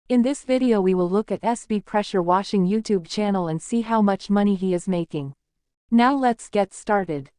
In this video we will look at SB Pressure Washing YouTube channel and see how much money he is making. Now let's get started.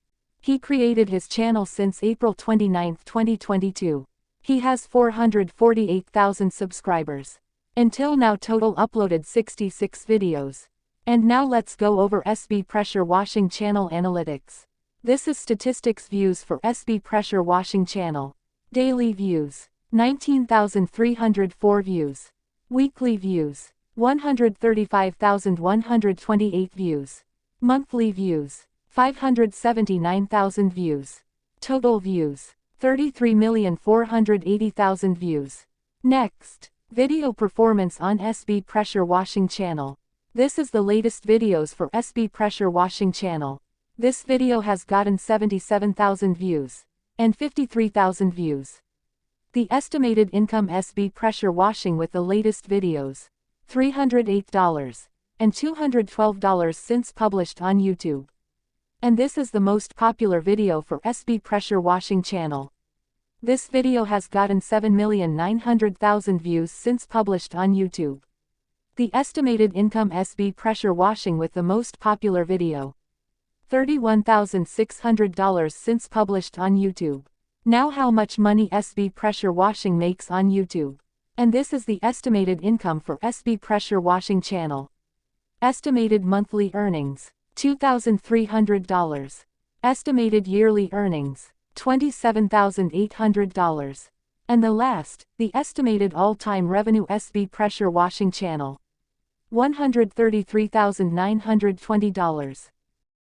He created his channel since April 29, 2022. He has 448,000 subscribers. Until now total uploaded 66 videos. And now let's go over SB Pressure Washing channel analytics. This is statistics views for SB Pressure Washing channel. Daily views, 19,304 views. Weekly views, 135,128 views. Monthly views, 579,000 views. Total views, 33,480,000 views. Next, video performance on SB Pressure Washing channel. This is the latest videos for SB Pressure Washing channel. This video has gotten 77,000 views and 53,000 views. The estimated income SB Pressure Washing with the latest videos, $308 and $212 since published on YouTube. And this is the most popular video for SB Pressure Washing channel. This video has gotten 7,900,000 views since published on YouTube. The estimated income SB Pressure Washing with the most popular video, $31,600 since published on YouTube. Now how much money SB Pressure Washing makes on YouTube. And this is the estimated income for SB Pressure Washing channel. Estimated monthly earnings, $2,300. Estimated yearly earnings, $27,800. And the last, the estimated all-time revenue SB Pressure Washing channel, $133,920.